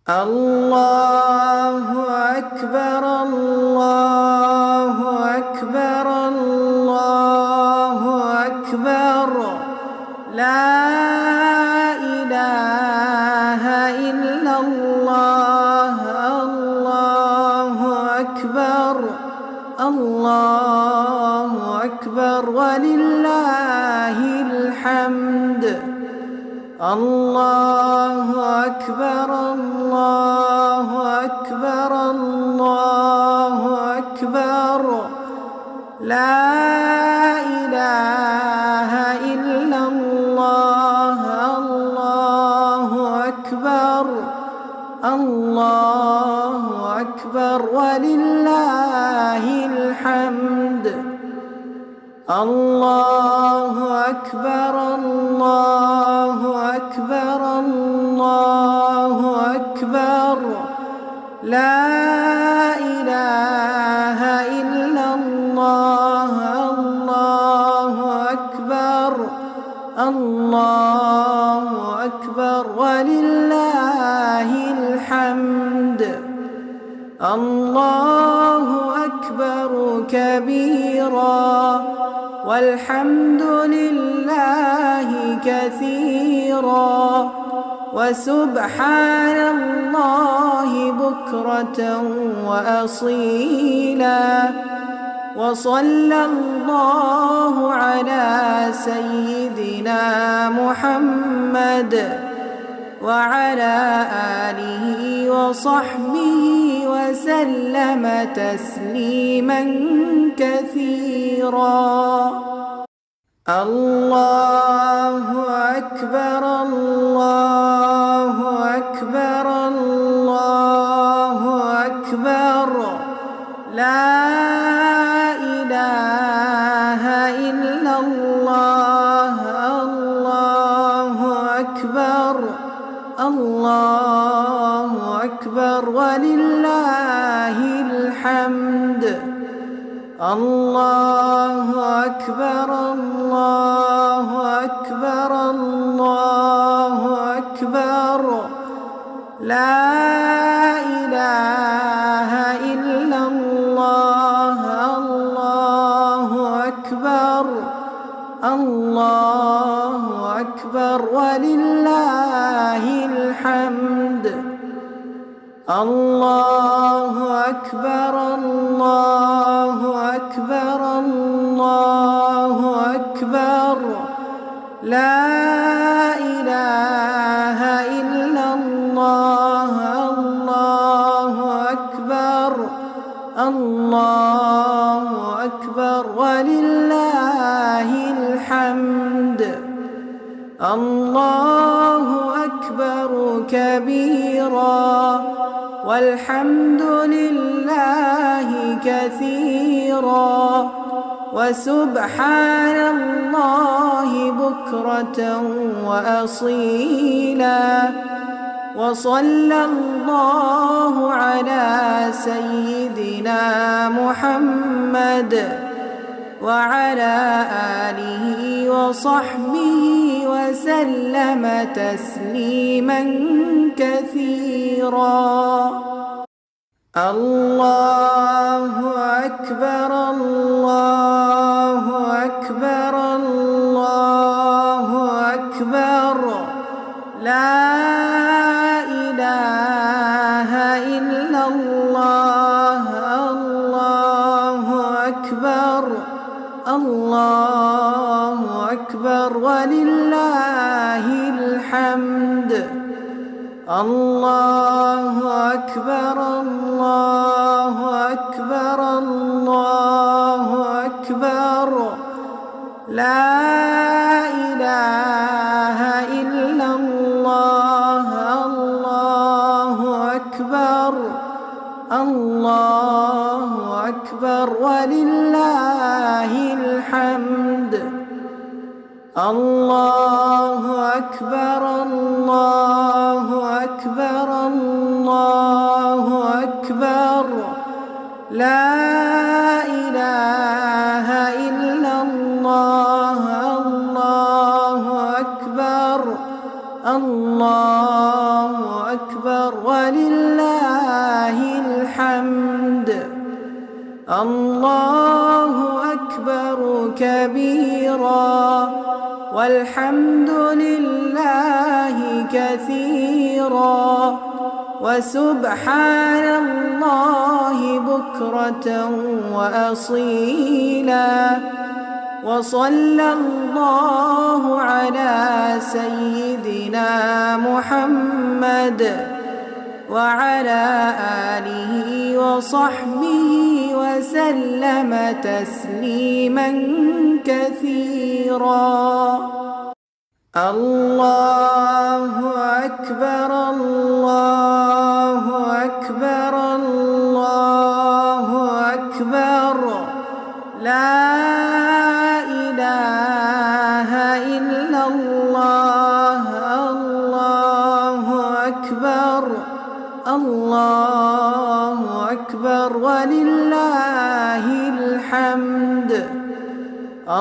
الله أكبر الله أكبر الله أكبر لا إله إلا الله الله أكبر الله أكبر ولله الحمد الله أكبر الله أكبر الله أكبر لا إله إلا الله الله أكبر الله أكبر ولله الحمد الله أكبر الله أكبر الله أكبر لا إله إلا الله الله أكبر الله أكبر ولله الحمد الله أكبر كبيرا والحمد لله كثيرا وسبحان الله بكرة وأصيلا وصلى الله على سيدنا محمد وعلى آله وصحبه وسلم تسليما كثيرا الله أكبر الله أكبر الله أكبر لا إله إلا الله الله أكبر الله أكبر ولله الحمد الله أكبر الله أكبر الله أكبر لا إله إلا الله الله أكبر الله أكبر ولله الحمد الله أكبر الله أكبر الله أكبر لا إله إلا الله الله أكبر الله أكبر ولله الحمد الله أكبر كبيرا والحمد لله كثيرا وسبحان الله بكرة وأصيلا وصلى الله على سيدنا محمد وعلى آله وصحبه وسلم تسليما كثيرا الله أكبر الله أكبر الله أكبر لا إله إلا الله الله أكبر الله أكبر ولله الحمد الله أكبر الله أكبر الله أكبر لا إله إلا الله الله أكبر الله أكبر ولله الحمد الله أكبر الله أكبر الله أكبر لا إله إلا الله الله أكبر الله أكبر أكبر ولله الحمد. الله أكبر كبيرا والحمد لله كثيرا وسبحان الله بكرة وأصيلا. وصلى الله على سيدنا محمد وعلى آله وصحبه وسلم تسليما كثيرا. الله أكبر الله أكبر الله أكبر لا إله إلا الله. الله أكبر الله أكبر ولله الحمد.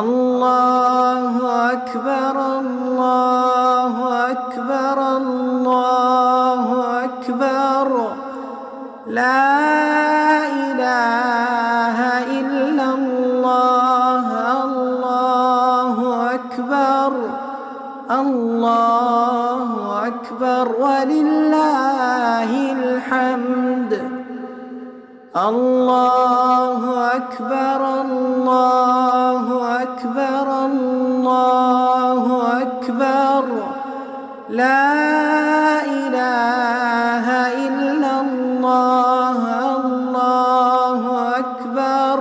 الله أكبر الله أكبر الله أكبر لا إله إلا الله. الله أكبر الله أكبر ولله الحمد. الله أكبر الله أكبر الله أكبر لا إله إلا الله. الله أكبر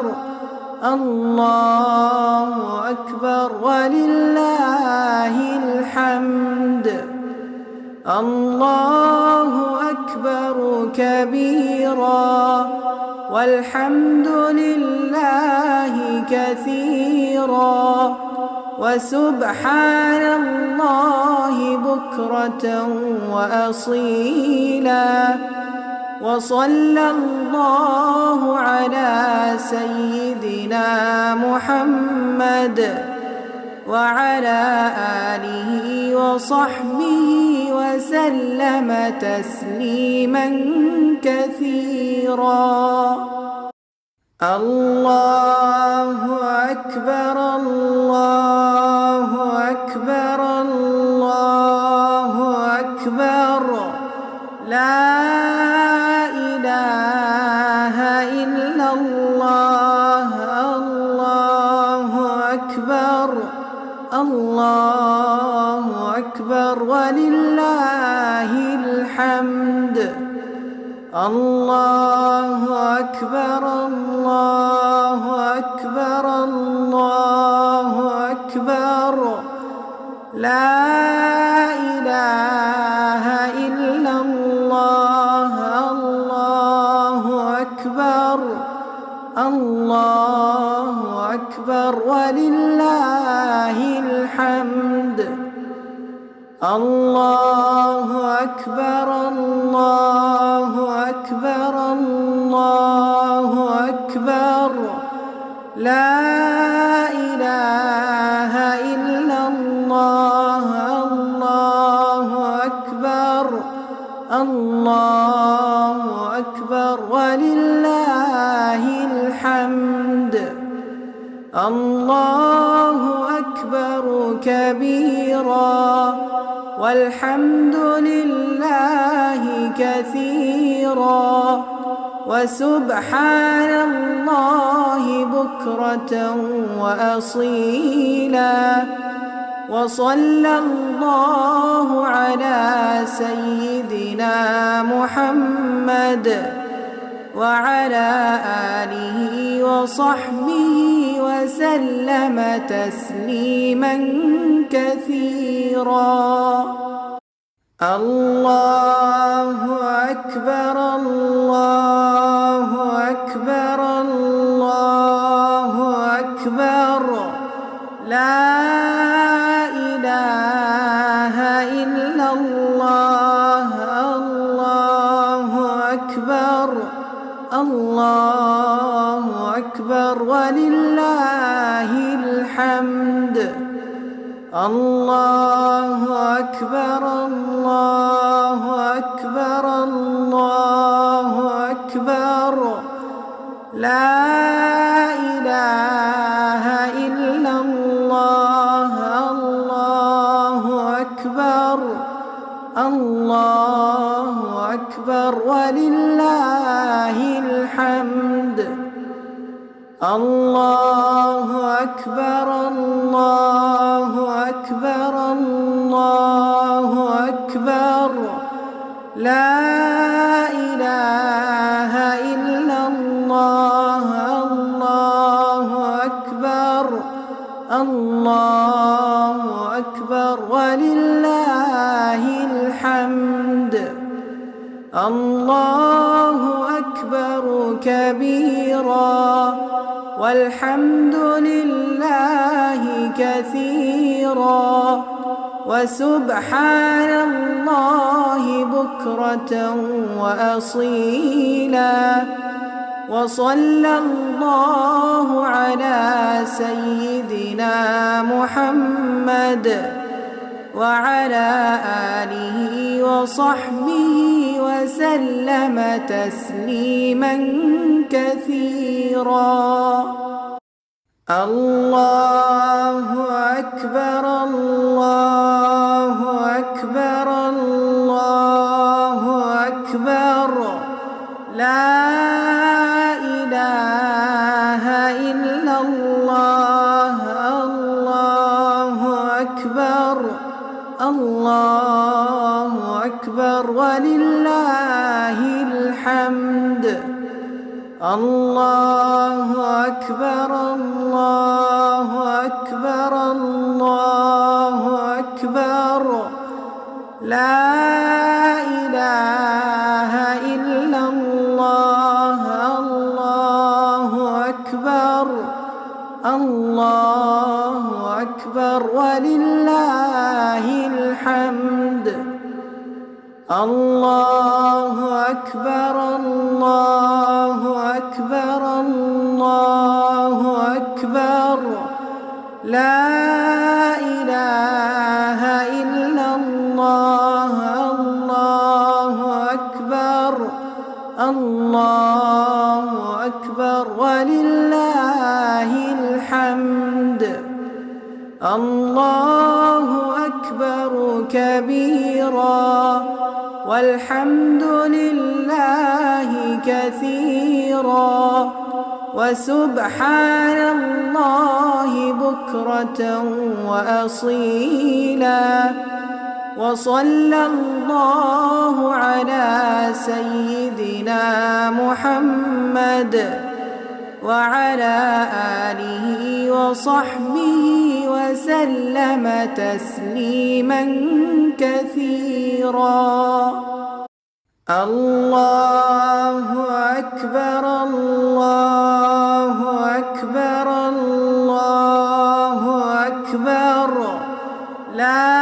الله أكبر ولله الحمد. الله أكبر كبيرا والحمد لله كثيرا وسبحان الله بكرة وأصيلا. وصلى الله على سيدنا محمد وعلى آله وصحبه وسلم تسليما كثيرا. الله أكبر الله أكبر الله أكبر لا إله إلا الله. الله أكبر الله أكبر ولله الحمد. الله أكبر الله أكبر الله أكبر لا إله إلا الله. الله أكبر الله أكبر ولله الحمد. الله أكبر الله أكبر الله أكبر لا إله إلا الله. الله أكبر الله أكبر ولله الحمد. الله أكبر كبيرا والحمد لله كثيرا وسبحان الله بكرة وأصيلا. وصلى الله على سيدنا محمد وعلى آله وصحبه وسلم تسليما كثيرا. الله أكبر الله أكبر الله أكبر لا إله إلا الله. الله أكبر الله أكبر ولله الحمد. الله أكبر الله أكبر الله لا إله إلا الله الله أكبر الله أكبر ولله الحمد الله أكبر الله أكبر الله أكبر لا إله إلا الله الله أكبر الله أكبر ولله الحمد الله أكبر كبيرا والحمد لله كثيرا وسبحان الله بكرة وأصيلا وصلى الله على سيدنا محمد وعلى آله وصحبه وسلم تسليما كثيرا الله أكبر الله أكبر الله أكبر لا إله إلا الله الله أكبر الله أكبر ولله الحمد الله أكبر الله أكبر الله أكبر لا إله إلا الله الله أكبر الله أكبر ولله الحمد الله أكبر الله أكبر الله أكبر لا إله إلا الله الله أكبر الله أكبر ولله الحمد الله أكبر كبيرا والحمد لله كثيرا وسبحان الله بكرة وأصيلا وصلى الله على سيدنا محمد وعلى آله وصحبه وسلم تسليما كثيرا الله أكبر الله أكبر الله أكبر لا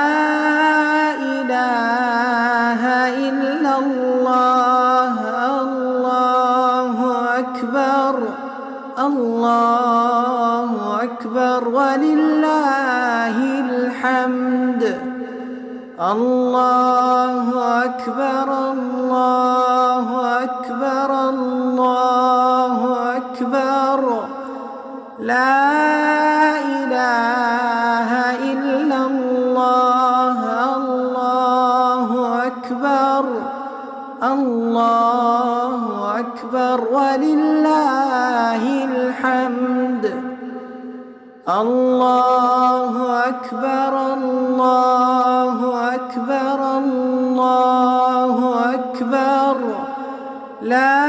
إله إلا الله الله أكبر الله أكبر ولله الحمد الله أكبر الله أكبر الله أكبر لا إله إلا الله الله أكبر الله أكبر ولله الحمد الله أكبر الله أكبر الله أكبر لا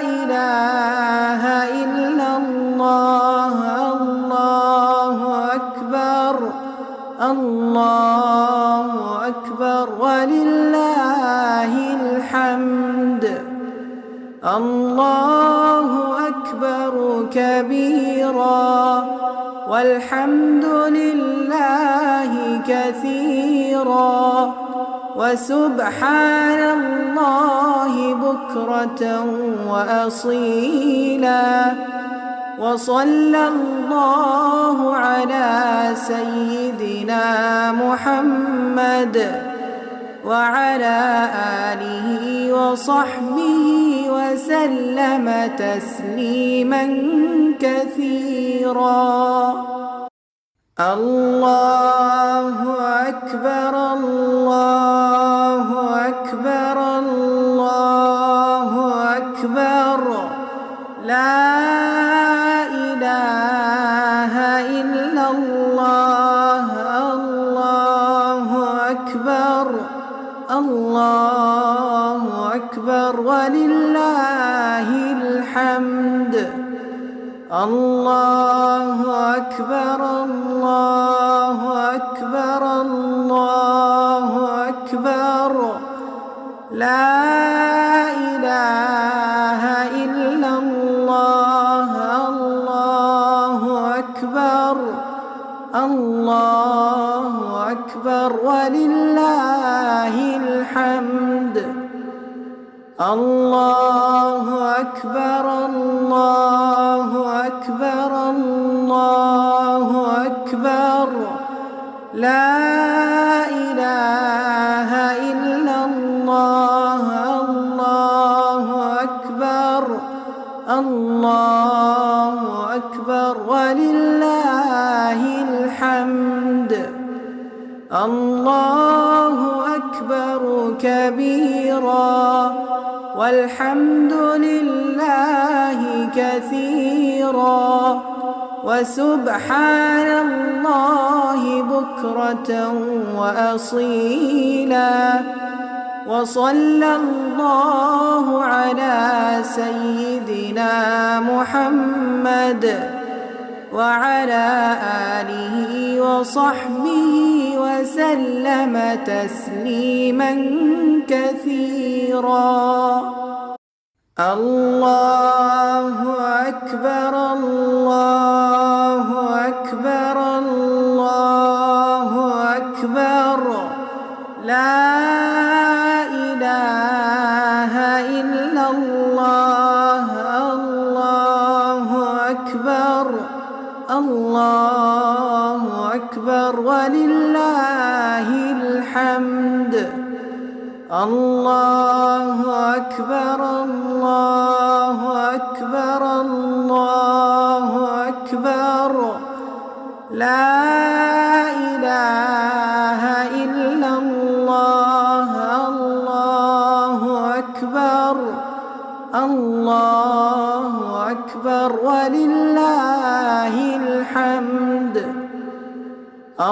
إله إلا الله الله أكبر الله أكبر ولله الحمد الله أكبر كبيرا والحمد لله كثيرا وسبحان الله بكرة وأصيلا وصلى الله على سيدنا محمد وعلى آله وصحبه وسلم تسليما كثيرا. الله أكبر الله أكبر الله أكبر لا إله إلا الله. الله أكبر الله أكبر ولله الحمد. الله أكبر الله أكبر الله أكبر لا إله إلا الله. الله أكبر الله أكبر ولله الحمد. الله أكبر الله أكبر الله أكبر لا إله إلا الله. الله أكبر الله أكبر ولله الحمد. الله أكبر كبيرا والحمد لله كثيرا وسبحان الله بكرة وأصيلا. وصلى الله على سيدنا محمد وعلى آله وصحبه وسلم تسليما كثيرا. الله أكبر الله أكبر الله أكبر لا إله إلا الله. الله أكبر الله أكبر ولله الحمد. الله أكبر الله أكبر الله أكبر لا إله إلا الله. الله أكبر الله أكبر ولله الحمد.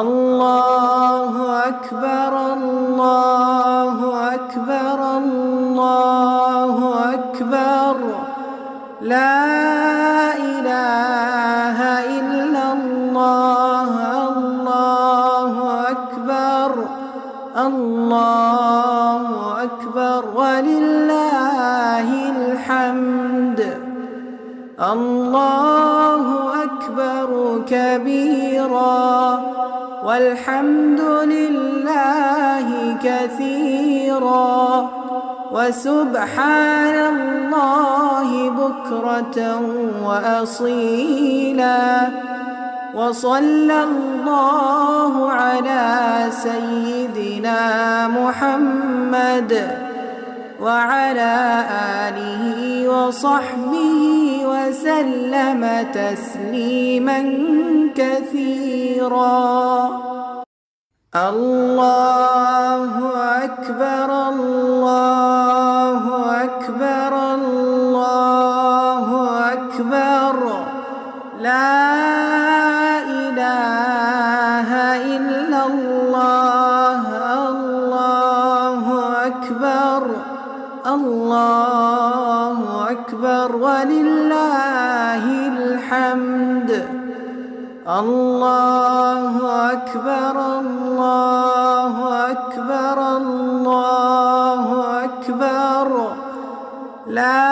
الله أكبر الله أكبر الله أكبر لا إله إلا الله. الله أكبر الله أكبر ولله الحمد. الله أكبر كبيرا والحمد لله كثيرا وسبحان الله بكرة وأصيلا. وصلى الله على سيدنا محمد وعلى آله وصحبه وسلم تسليما كثيرا. الله أكبر الله أكبر الله أكبر لا إله إلا الله. الله أكبر الله أكبر ولله الحمد. الله أكبر الله أكبر الله أكبر لا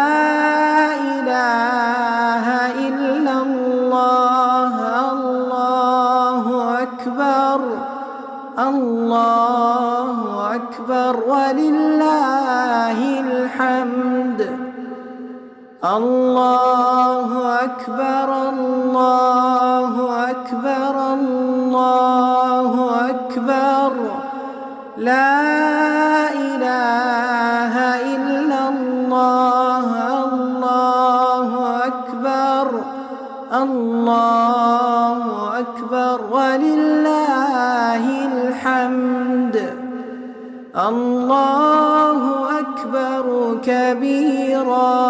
إله إلا الله. الله أكبر الله أكبر ولله الحمد. الله أكبر الله أكبر الله أكبر لا إله إلا الله. الله أكبر ولله الحمد. الله أكبر كبيرا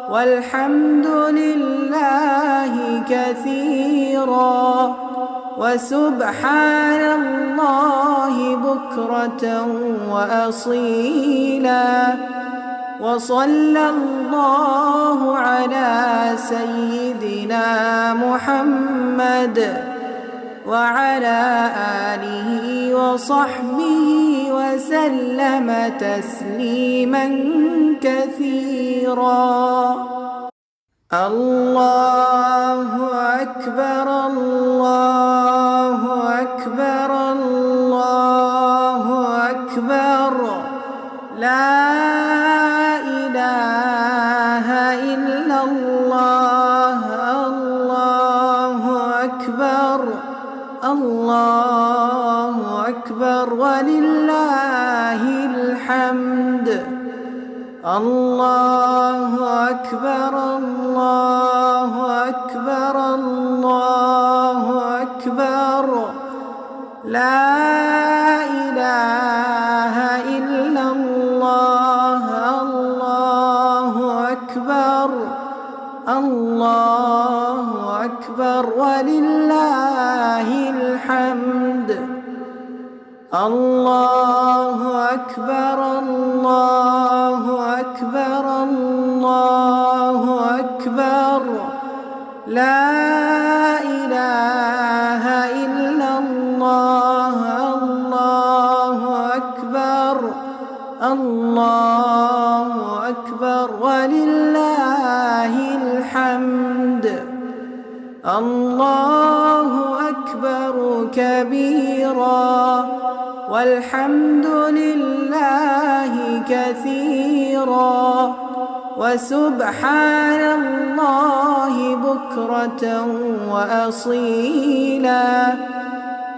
والحمد لله كثيرا وسبحان الله بكرة وأصيلا. وصلى الله على سيدنا محمد وعلى آله وصحبه وسلم تسليما كثيرا. الله أكبر الله أكبر الله أكبر لا إله إلا الله. الله أكبر الله أكبر ولله الحمد. الله أكبر الله أكبر الله أكبر لا إله إلا الله. الله أكبر الله أكبر ولله الحمد. الله أكبر الله أكبر الله أكبر لا إله إلا الله. الله أكبر الله أكبر ولله الحمد. الله أكبر كبيرا والحمد لله كثيرا وسبحان الله بكرة وأصيلا.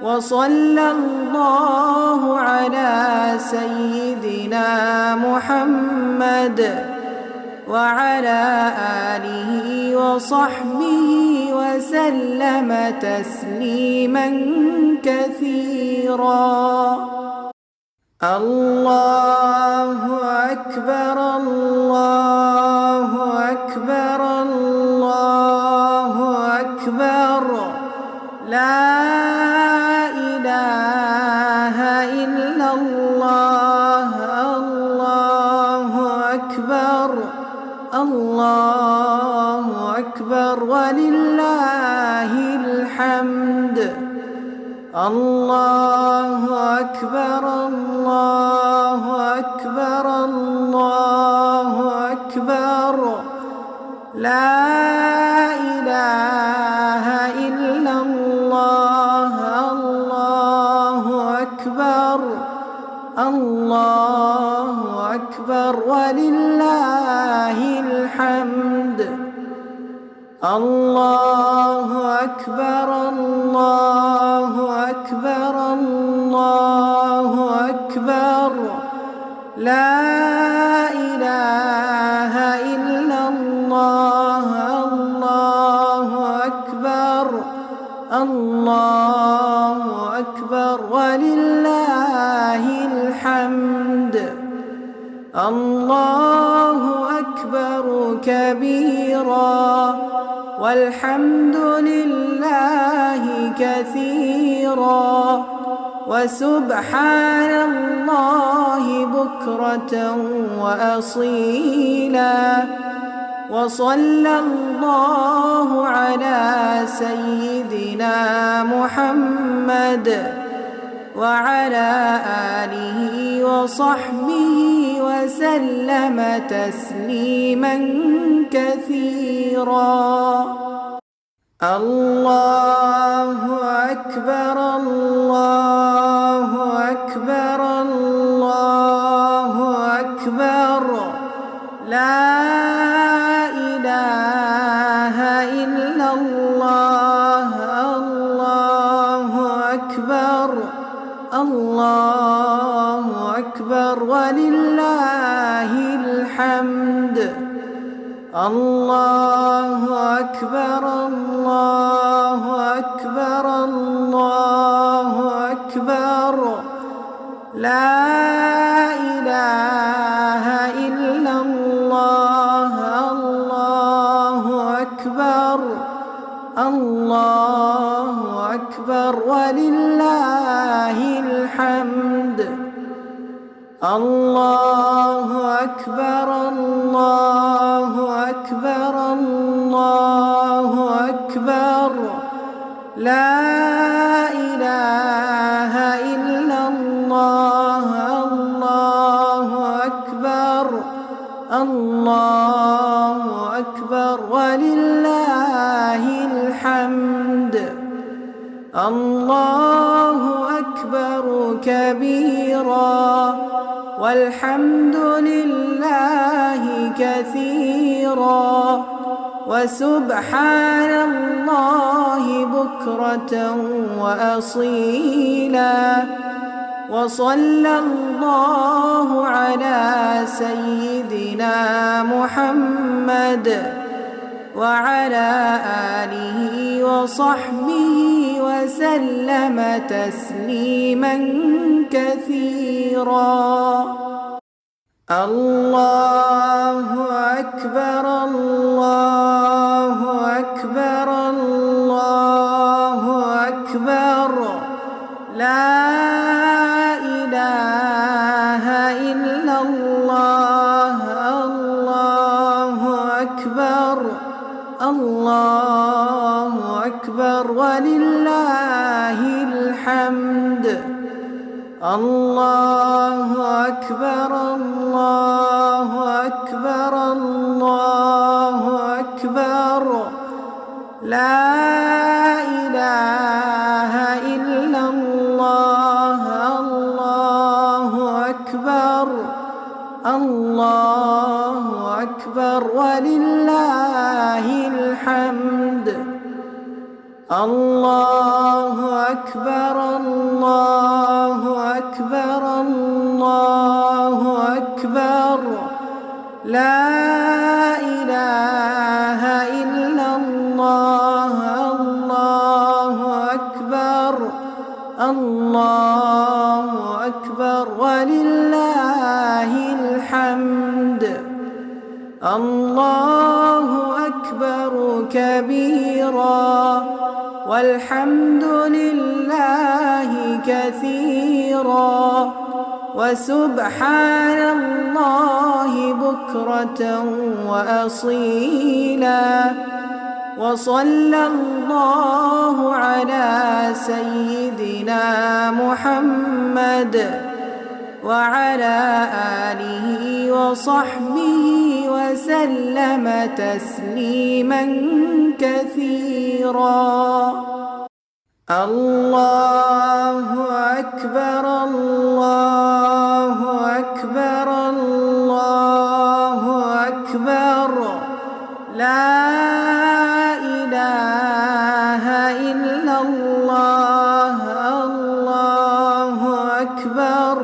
وصلى الله على سيدنا محمد وعلى آله وصحبه وسلم تسليما كثيرا. الله أكبر الله أكبر الله أكبر لا إله إلا الله. الله أكبر الله أكبر ولله الحمد. الله أكبر الله أكبر الله أكبر لا إله إلا الله. الله أكبر الله أكبر ولله الحمد. الله أكبر الله أكبر الله أكبر لا إله إلا الله. الله أكبر الله أكبر ولله الحمد. الله أكبر كبيرا والحمد لله كثيرا وسبحان الله بكرة وأصيلا. وصلى الله على سيدنا محمد وعلى آله وصحبه وسلم تسليما كثيرا. الله أكبر الله أكبر الله أكبر لا إله إلا الله. الله أكبر الله أكبر ولله الحمد. الله أكبر الله أكبر الله أكبر لا إله إلا الله الله أكبر الله أكبر ولله الحمد الله أكبر الله أكبر الله أكبر لا إله إلا الله الله أكبر الله أكبر ولله الحمد الله أكبر كبيرا والحمد لله كثيرا وسبحان الله بكرة وأصيلا وصلى الله على سيدنا محمد وعلى آله وصحبه وسلم تسليما كثيرا الله أكبر الله أكبر الله أكبر لا إله إلا الله الله أكبر الله أكبر ولله الحمد الله أكبر الله أكبر الله أكبر لا إله إلا الله الله أكبر الله أكبر ولله الحمد الله أكبر الله أكبر الله أكبر لا إله إلا الله الله أكبر الله أكبر ولله الحمد الله أكبر كبيرا والحمد لله كثيرا وسبحان الله بكرة وأصيلا وصلى الله على سيدنا محمد وعلى آله وصحبه وسلم تسليما كثيرا الله أكبر الله أكبر الله أكبر لا إله إلا الله الله أكبر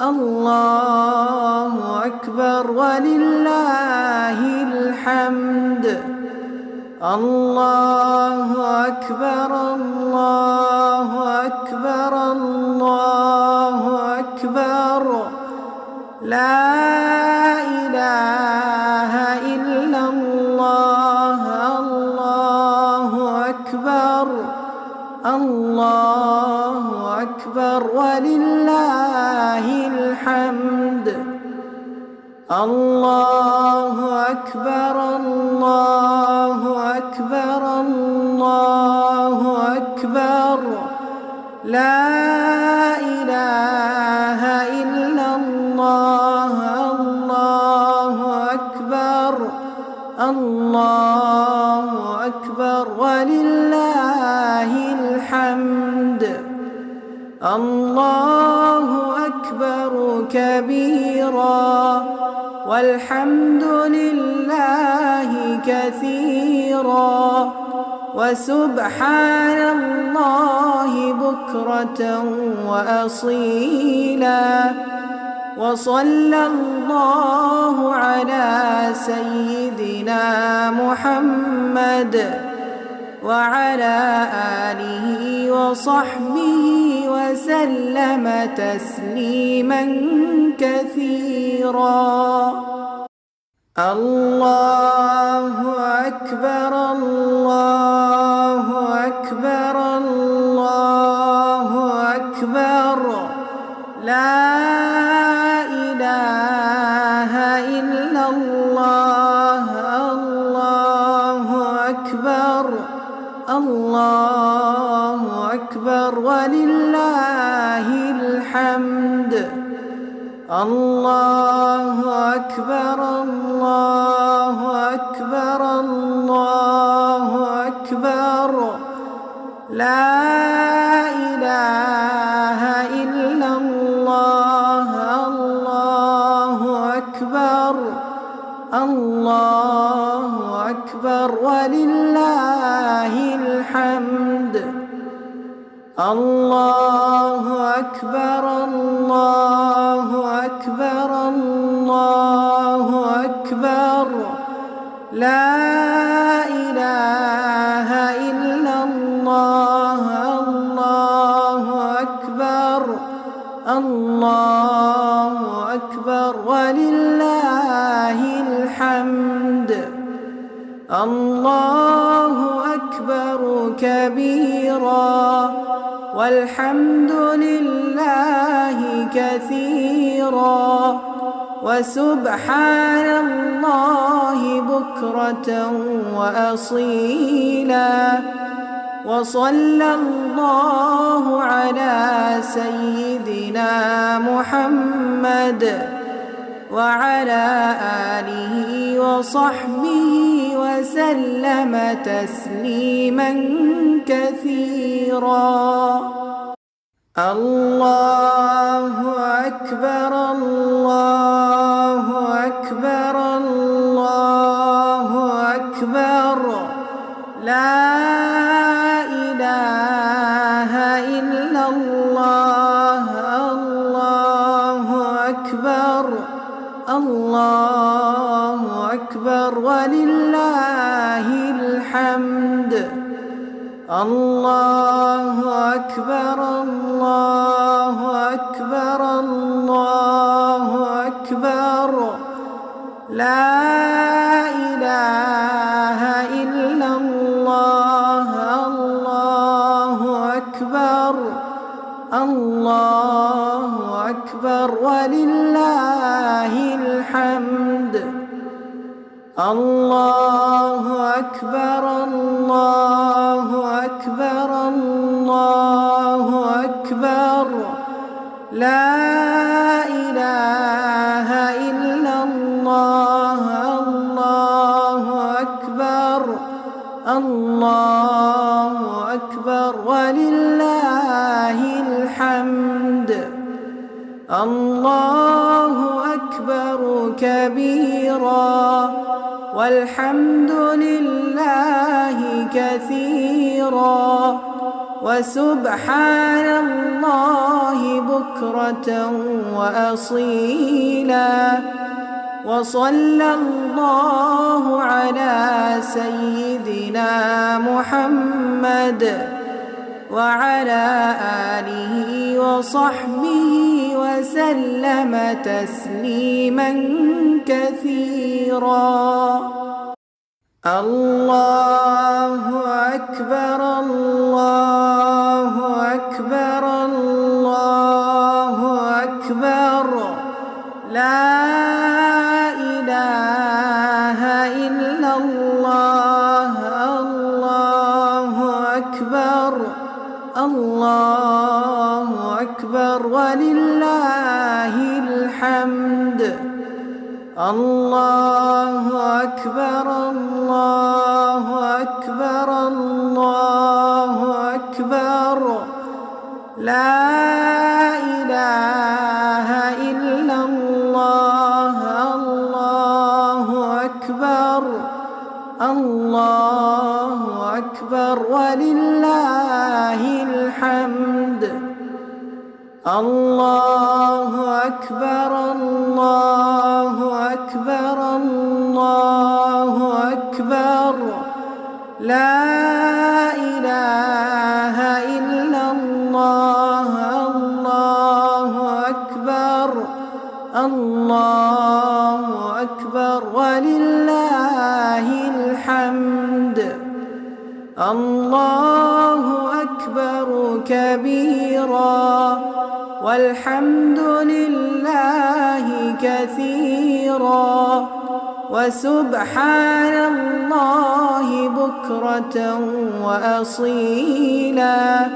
الله أكبر ولله الحمد الله أكبر الله أكبر الله أكبر لا إله إلا الله الله أكبر الله أكبر ولله الحمد الله أكبر الله أكبر الله أكبر لا إله إلا الله الله أكبر الله أكبر ولله الحمد الله أكبر كبيرا والحمد لله كثيرا وسبحان الله بكرة وأصيلا وصلى الله على سيدنا محمد وعلى آله وصحبه وسلم تسليما كثيرا. الله أكبر الله أكبر الله أكبر لا إله إلا الله. الله أكبر الله أكبر ولله الحمد. الله أكبر الله أكبر الله أكبر لا إله إلا الله. الله أكبر الله أكبر ولله الحمد. الله أكبر الله أكبر الله أكبر لا إله إلا الله. الله أكبر الله أكبر ولله الحمد. الله أكبر كبيرا والحمد لله كثيرا وسبحان الله بكرة وأصيلا. وصلى الله على سيدنا محمد وعلى آله وصحبه وسلم تسليما كثيرا. الله أكبر الله أكبر الله أكبر لا إله إلا الله. الله أكبر الله أكبر ولله الحمد. الله أكبر الله أكبر الله أكبر لا إله إلا الله. الله أكبر الله أكبر ولله الحمد. الله أكبر الله أكبر الله أكبر لا إله إلا الله. الله أكبر الله أكبر ولله الحمد. الله أكبر كبيرا والحمد لله كثيرا وسبحان الله بكرة وأصيلا. وصلى الله على سيدنا محمد وعلى آله وصحبه وسلم تسليما كثيرا. الله أكبر الله أكبر الله أكبر لا إله إلا الله. الله أكبر الله أكبر ولله الحمد. الله أكبر الله أكبر الله أكبر لا إله إلا الله. الله أكبر الله أكبر ولله الحمد. الله أكبر الله أكبر الله أكبر أكبر لا إله إلا الله الله أكبر الله أكبر ولله الحمد الله أكبر كبيرا والحمد لله كثيرا وسبحان الله بكرة وأصيلا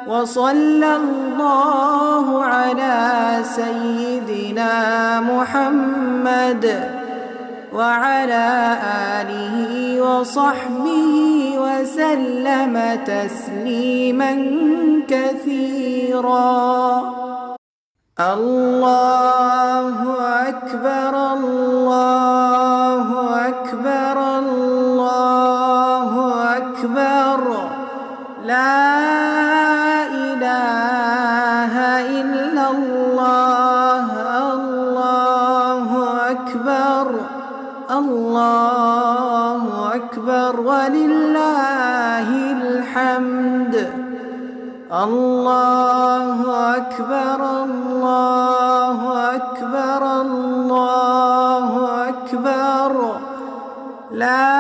وصلى الله على سيدنا محمد وعلى آله وصحبه وسلم تسليما كثيرا الله أكبر الله أكبر الله أكبر لا إله إلا الله الله أكبر الله أكبر ولله الحمد الله أكبر الله أكبر الله أكبر لا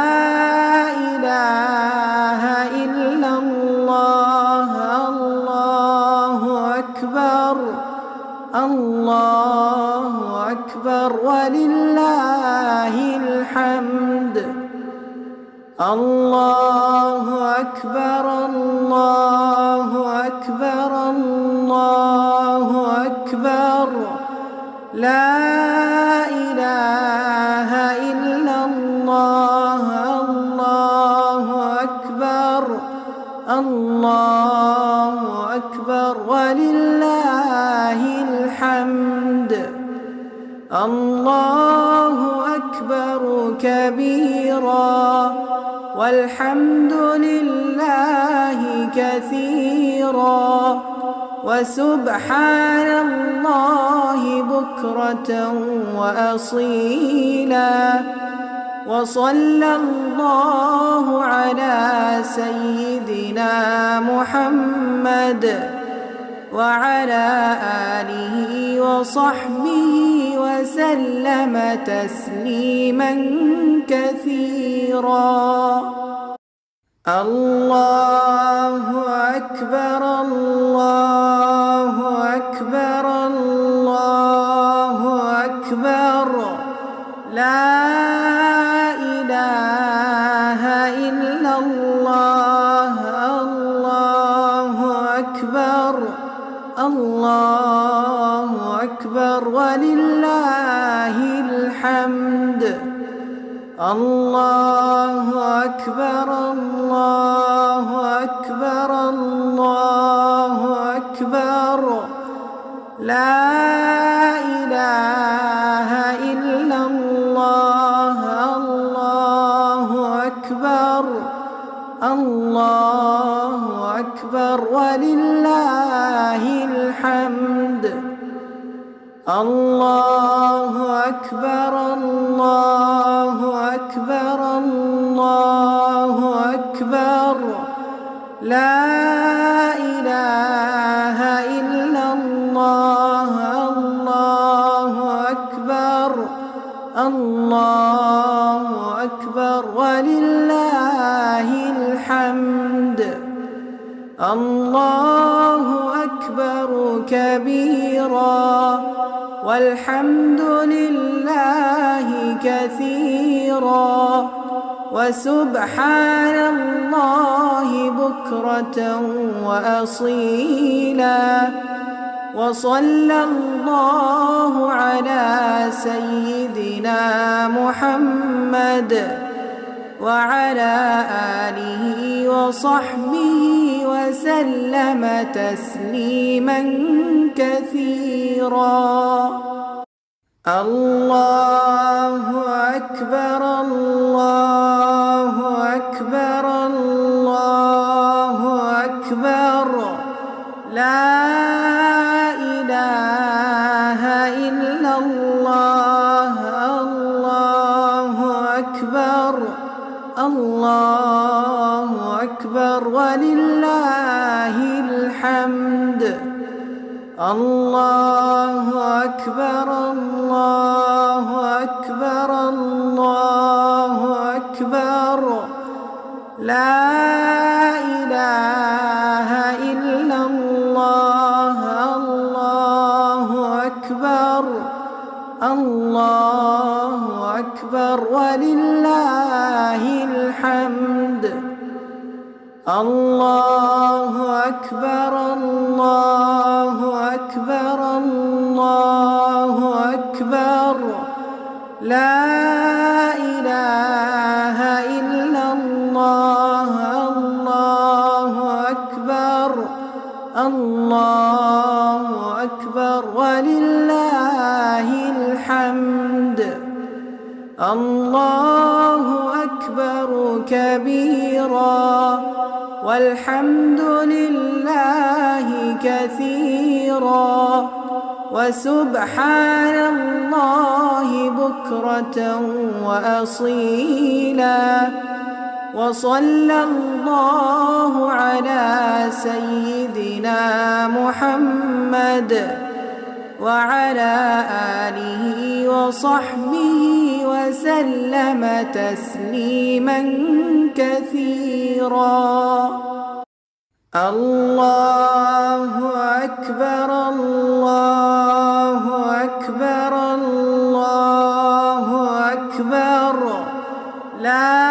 إله إلا الله الله أكبر الله أكبر ولله الحمد الله أكبر الله أكبر الله أكبر لا إله إلا الله الله أكبر الله أكبر ولله الحمد الله أكبر كبيرا والحمد لله كثيرا وسبحان الله بكرة وأصيلا وصلى الله على سيدنا محمد وعلى آله وصحبه وسلم تسليما كثيرا الله أكبر الله أكبر الله أكبر لا إله إلا الله الله أكبر الله أكبر ولله الحمد الله أكبر الله أكبر الله أكبر لا إله إلا الله الله أكبر الله أكبر ولله الحمد الله أكبر الله أكبر الله أكبر لا إله إلا الله الله أكبر الله أكبر ولله الحمد الله أكبر كبيرا والحمد لله كثيرا وسبحان الله بكرة وأصيلا وصلى الله على سيدنا محمد وعلى آله وصحبه وسلم تسليما كثيرا الله أكبر الله أكبر الله أكبر لا إله إلا الله الله أكبر الله أكبر ولله الحمد. الله أكبر الله أكبر الله أكبر لا إله إلا الله. الله أكبر الله أكبر ولله الحمد. الله أكبر الله أكبر الله أكبر لا إله إلا الله. الله أكبر الله أكبر ولله الحمد. الله أكبر كبيرا والحمد لله كثيرا وسبحان الله بكرة وأصيلا. وصلى الله على سيدنا محمد وعلى آله وصحبه وسلم تسليما كثيرا. الله أكبر الله أكبر الله أكبر لا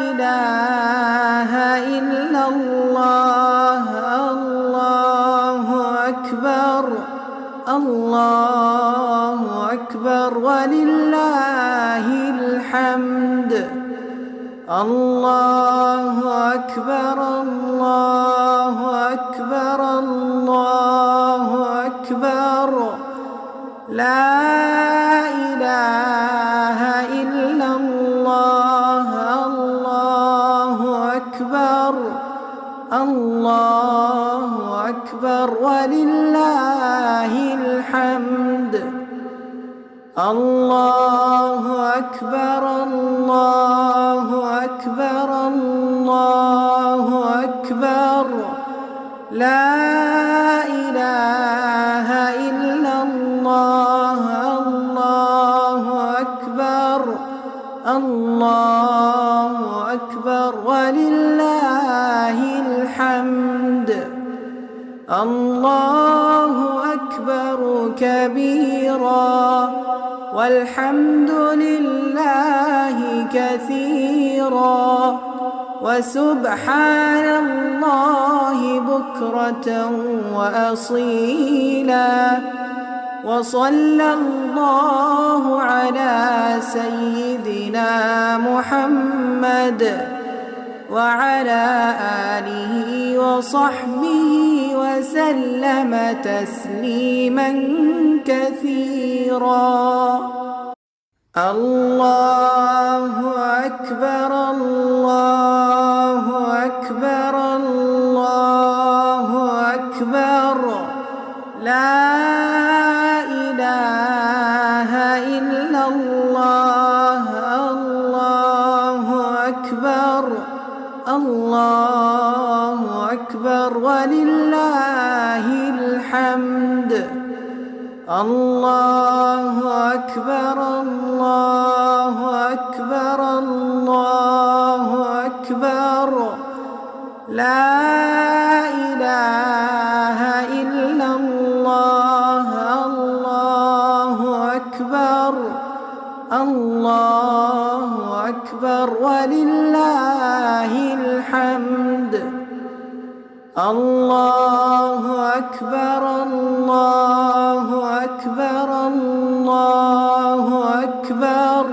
إله إلا الله. الله أكبر الله أكبر ولله الحمد. الله أكبر الله أكبر الله أكبر لا إله إلا الله. الله أكبر الله أكبر ولله الحمد. الله أكبر الله أكبر الله أكبر لا إله إلا الله. الله أكبر الله أكبر ولله الحمد. الله أكبر كبيرا والحمد لله كثيرا وسبحان الله بكرة وأصيلا. وصلى الله على سيدنا محمد وعلى آله وصحبه وسلم تسليما كثيرا. الله أكبر الله أكبر الله أكبر لا إله إلا الله. الله أكبر الله أكبر ولله الحمد. الله أكبر الله أكبر الله أكبر لا إله إلا الله. الله أكبر الله أكبر ولله الحمد. الله أكبر الله أكبر الله أكبر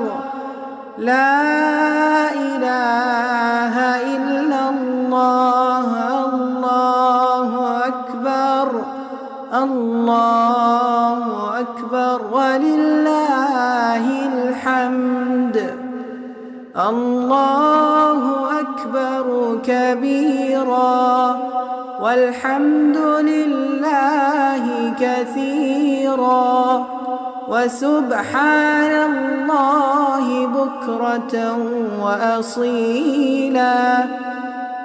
لا إله إلا الله. الله أكبر الله أكبر ولله الحمد. الله أكبر كبيرا والحمد لله كثيرا وسبحان الله بكرة وأصيلا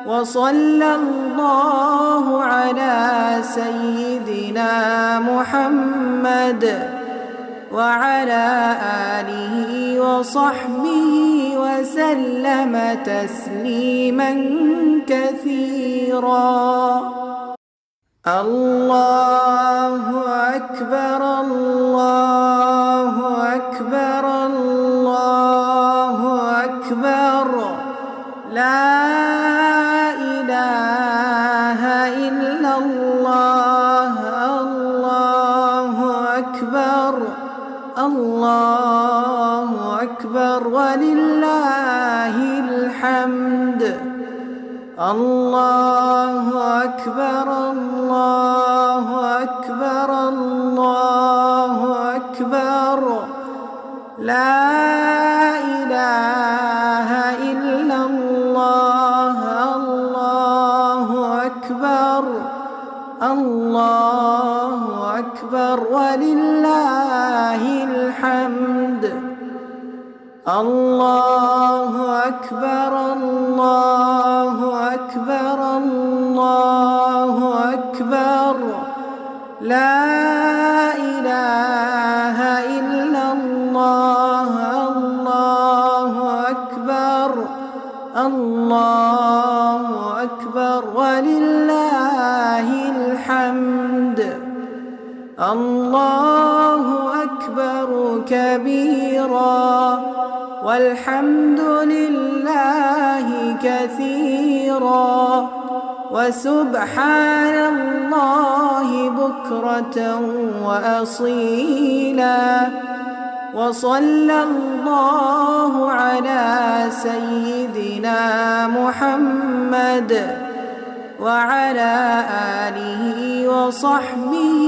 وصلى الله على سيدنا محمد وعلى آله وصحبه وسلم تسليما كثيرا. الله أكبر الله أكبر الله أكبر لا إله إلا الله الله أكبر الله أكبر ولله الحمد. الله أكبر الله أكبر الله أكبر لا إله إلا الله الله أكبر الله أكبر ولله الحمد. الله أكبر الله أكبر الله أكبر لا إله إلا الله الله أكبر الله أكبر ولله الحمد. الله أكبر كبيرا والحمد لله كثيرا وسبحان الله بكرة وأصيلا وصلى الله على سيدنا محمد وعلى آله وصحبه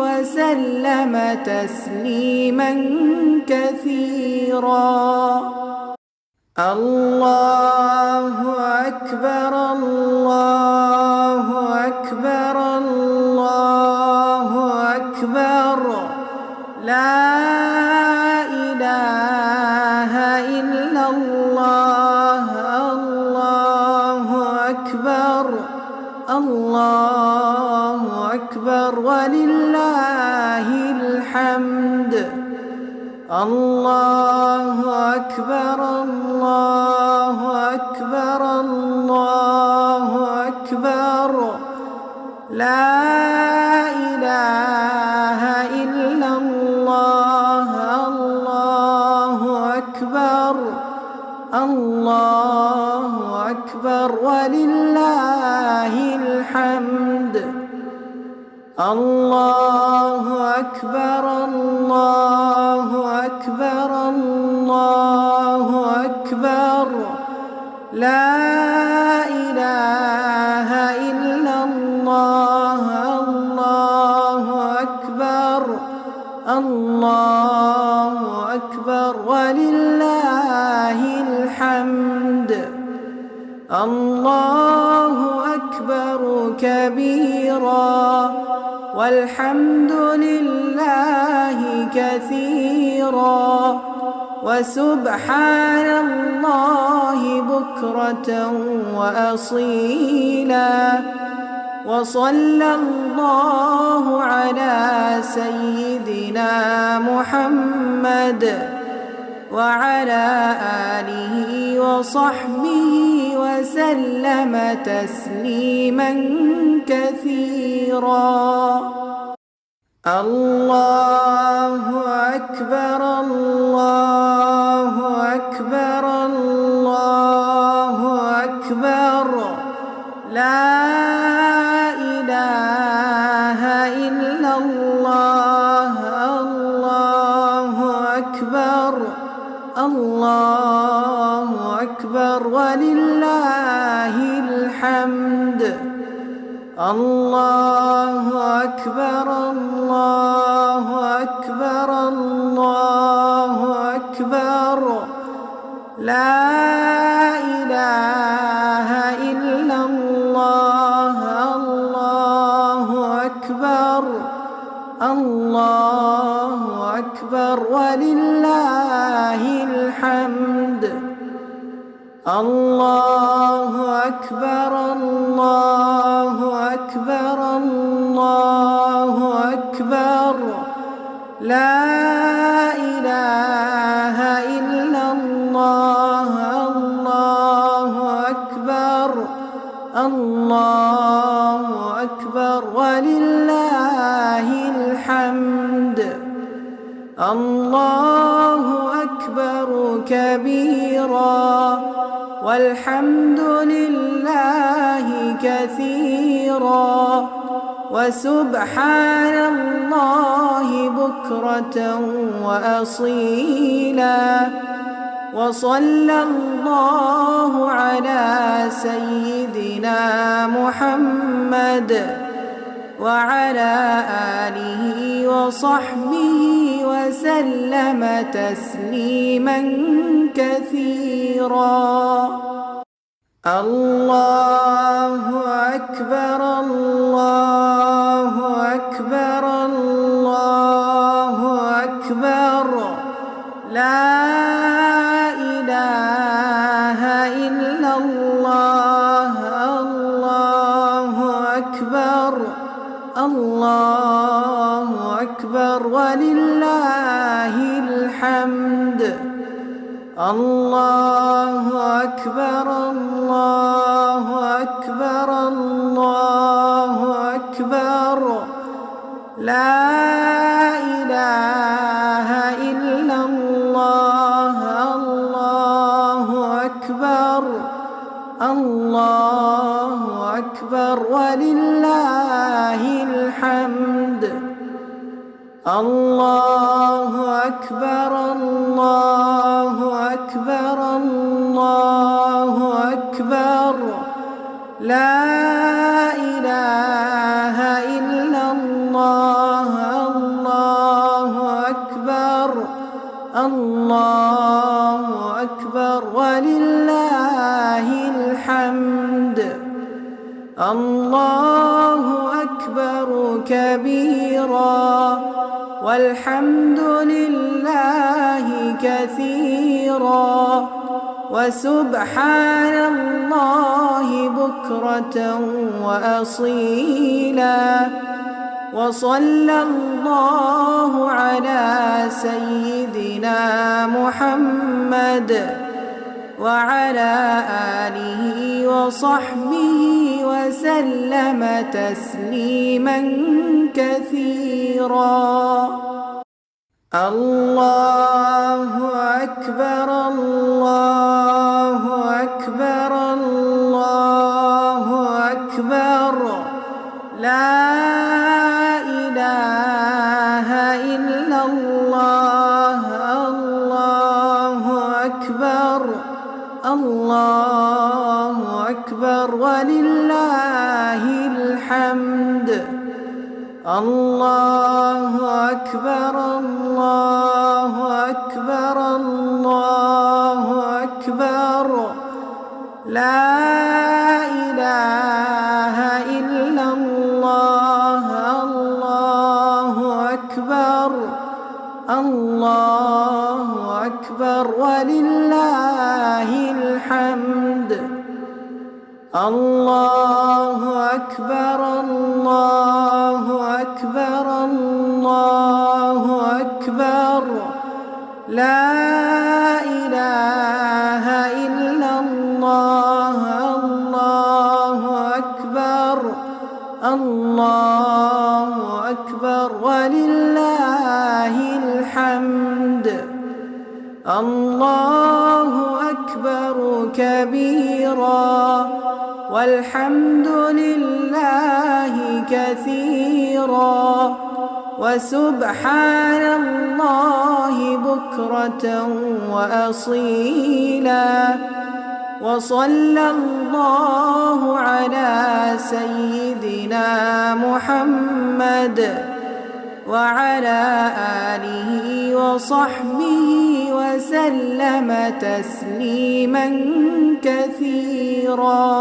وسلم تسليما كثيرا. الله أكبر الله أكبر الله أكبر لا إله إلا الله الله أكبر الله أكبر ولله الحمد. الله أكبر الله أكبر الله أكبر لا إله إلا الله الله أكبر الله أكبر ولله الحمد. الله أكبر الله أكبر الله أكبر لا إله إلا الله الله أكبر الله أكبر ولله الحمد. الله أكبر كبيرا والحمد لله كثيرا وسبحان الله بكرة وأصيلا وصلى الله على سيدنا محمد وعلى آله وصحبه وسلم تسليما كثيرا. الله أكبر الله أكبر الله أكبر لا إله إلا الله الله أكبر الله أكبر ولله الحمد. الله أكبر الله أكبر الله أكبر لا إله إلا الله الله أكبر الله أكبر ولله الحمد. الحمد. الله أكبر الله أكبر الله أكبر. لا إله إلا الله. الله أكبر الله أكبر ولله الحمد. الله أكبر كبيرا والحمد لله كثيرا وسبحان الله بكرة وأصيلا. وصلى الله على سيدنا محمد وعلى آله وصحبه وسلم تسليما كثيرا. الله أكبر الله أكبر الله أكبر. لا إله إلا الله. الله أكبر الله أكبر ولله الحمد. الله أكبر الله أكبر الله أكبر. لا إله إلا الله. الله أكبر الله أكبر ولله الحمد. الله أكبر الله أكبر الله أكبر. لا إله إلا الله. الله أكبر الله أكبر ولله الحمد. الله أكبر كبيرا والحمد لله كثيرا وسبحان الله بكرة وأصيلا. وصلى الله على سيدنا محمد وعلى آله وصحبه وسلم تسليما كثيرا. الله أكبر الله أكبر الله أكبر. لا إله إلا الله. الله أكبر الله أكبر ولله الحمد. الله أكبر الله أكبر الله أكبر. لا إله إلا الله. الله أكبر الله أكبر ولله الحمد. الله أكبر الله أكبر الله أكبر. لا إله إلا الله. الله أكبر الله أكبر ولله الحمد. الله أكبر كبيرا والحمد لله كثيرا وسبحان الله بكرة وأصيلا. وصلى الله على سيدنا محمد وعلى آله وصحبه وسلم تسليما كثيرا.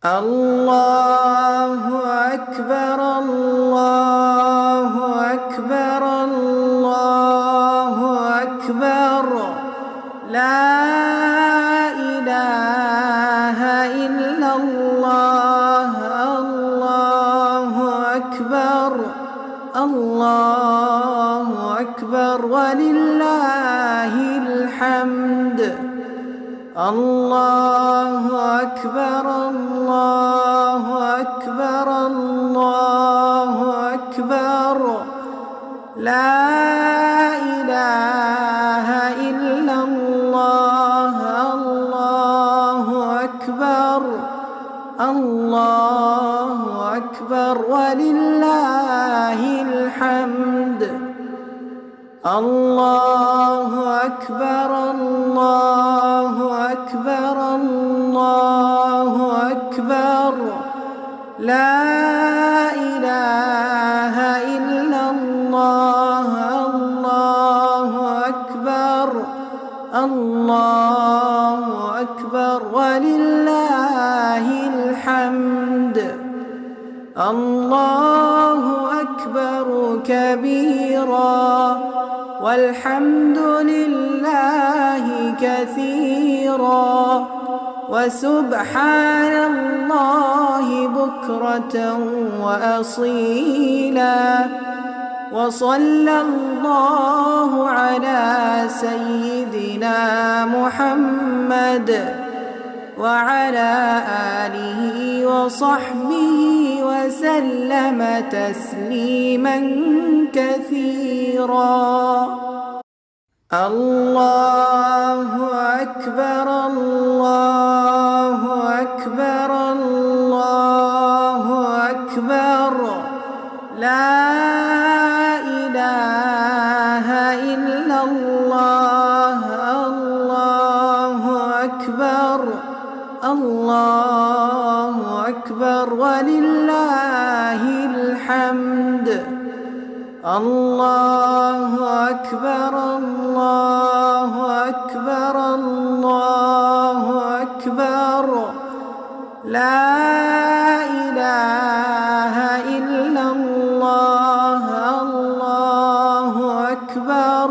الله أكبر الله أكبر الله أكبر. لا إله إلا الله. الله أكبر. الله أكبر ولله الحمد. الله أكبر. الله أكبر. الله أكبر. لا إله إلا الله. الله أكبر. الله أكبر ولله الحمد. الله أكبر. الله أكبر. الله أكبر. لا إله إلا الله. الله أكبر. الله أكبر ولله الحمد. الله أكبر كبيرا والحمد لله كثيرا وسبحان الله بكرة وأصيلا. وصلى الله على سيدنا محمد وعلى آله وصحبه وسلم تسليما كثيرا. الله أكبر. الله أكبر. الله أكبر. لا إله إلا الله. الله أكبر. الله أكبر ولله الحمد. الله أكبر. الله أكبر. الله أكبر. لا إله إلا الله. الله أكبر.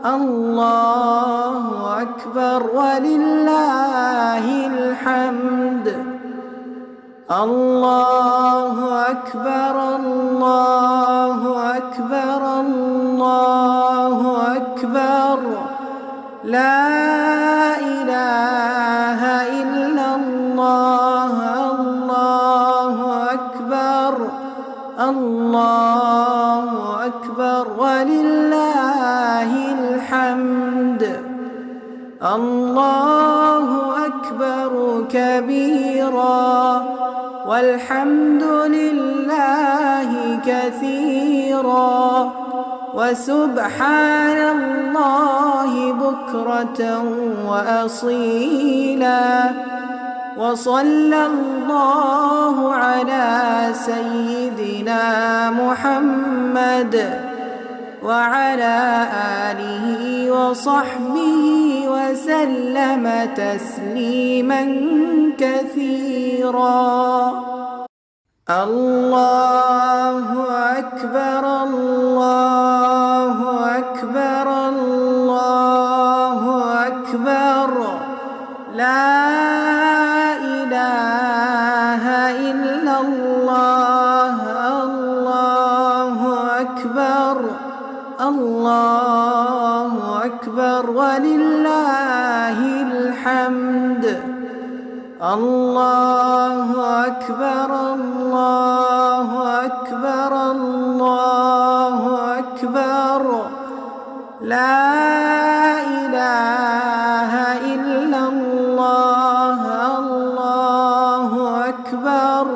الله أكبر ولله الحمد. الله أكبر. الله أكبر. الله أكبر. لا إله إلا الله. الله أكبر. الله أكبر ولله الحمد. الله أكبر كبيرا والحمد لله كثيرا وسبحان الله بكرة وأصيلا. وصلى الله على سيدنا محمد وعلى آله وصحبه وسلم تسليما كثيرا. الله أكبر. الله أكبر. الله أكبر. لا إله إلا الله. الله أكبر. الله أكبر ولله الحمد. الله أكبر. الله أكبر. الله أكبر. لا إله إلا الله. الله أكبر.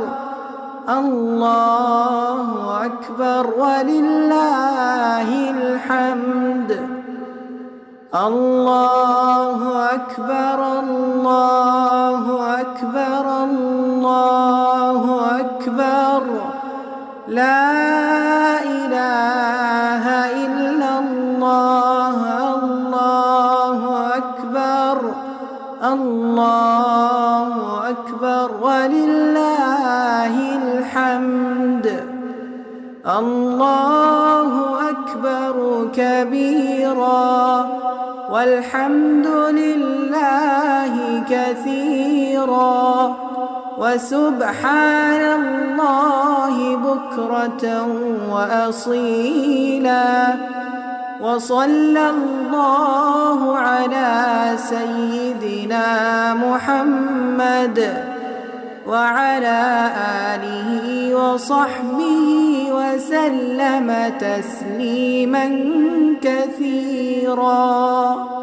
الله أكبر ولله الحمد. الله أكبر. الله أكبر. الله أكبر. لا إله إلا الله. الله أكبر. الله أكبر ولله الحمد. الله أكبر كبيرا والحمد لله كثيرا وسبحان الله بكرة وأصيلا وصلى الله على سيدنا محمد وعلى آله وصحبه وسلم تسليما كثيرا.